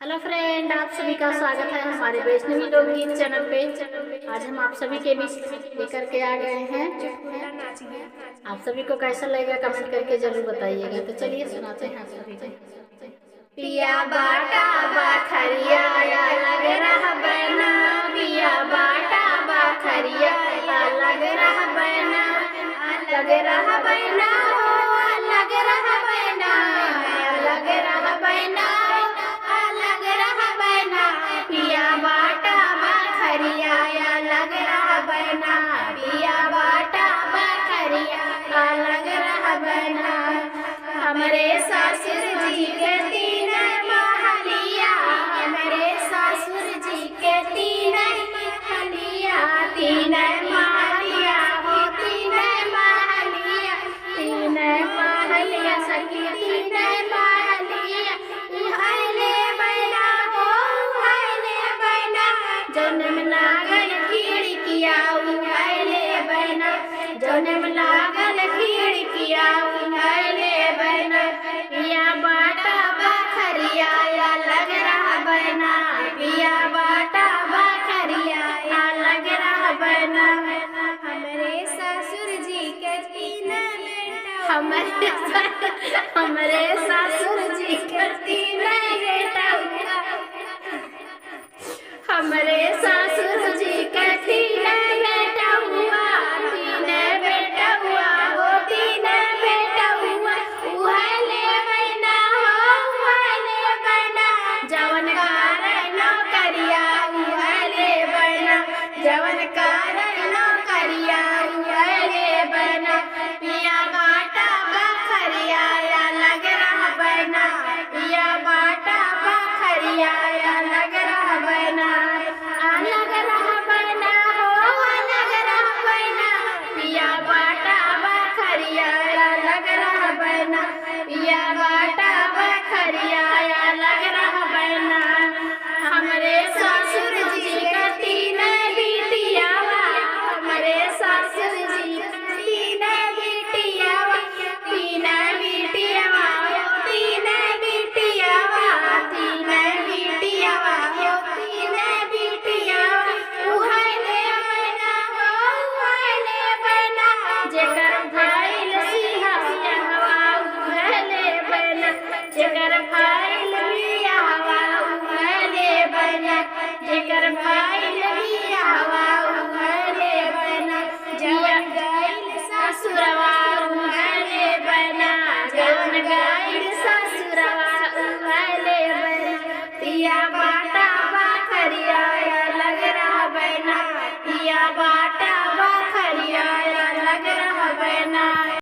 Hello friend, आप सभी का स्वागत है हमारे वैष्णवी लोकगीत चैनल पे। आज हम आप सभी के बीच लेकर के आ गए हैं चुटकुला नाच गीत। आप सभी को कैसा लगेगा कमेंट करके जरूर बताइएगा। तो चलिए सुनाते हैं आप सभी को। पिया बाटा बाखरिया या लग रहा बना, पिया बाटा बाखरिया या लग रहा बना, लग रहा बना हो, लग रहा बना, लग रहा बना, लग रहा बना, पिया बाटा बाखरिया या लग रहा बना, पिया बाटा बाखरिया या लग रहा बना। हमारे ससुर जी के तीन महलिया, हमारे ससुर जी के तीन महलिया, तीन महलिया हो, तीन महलिया, तीन महलिया सखी, तीन महलिया, उहले बना हो, उहले बना, जन्म लागल खिड़किया, उहले बना, जन्म लागल खिड़किया, उहले बना, पिया बाटा बाखरिया या लग रहा बना, पिया बाटा बाखरिया या लग रहा बना। हमारे ससुर जी के तीन बेटा, हमारे ससुर जी के तीन बेटा, हमारे ससुर जी के तीन बेटा हुआ, तीन बेटा हुआ हो, तीन बेटा हुआ, उहले बना हो, उहले बना, जवन कार नौकरिया, उहले बना, जवन कार नौकरिया, उहले बना, पिया बाटा बाखरिया या लग रहा बना, पिया बाटा बाखरिया या लग रहा बना, लग रहा बना हो, लग रहा बना, पिया बाटा बाखरिया या लग रहा बना, पिया बाटा बाखरिया या लग रहा बना। हमारे ससुर जी का तीन बिटियावा, हमारे ससुर जी का तीन बिटियावा, तीन बिटियावा हो, तीन बिटियावा, तीन बिटियावा हो, तीन बिटियावा, उहले बना हो, उहले बना, जेकर भइल सिंहवा, उहले बना, जेकर भइल बियाहवा, उहले बना, जेकर भइल बियाहवा, उहले बना, जवन गइल ससुरवा, उहले बना, जवन गइल ससुरवा, उहले बना, पिया बाटा बाखरिया या लग रहा बना, पिया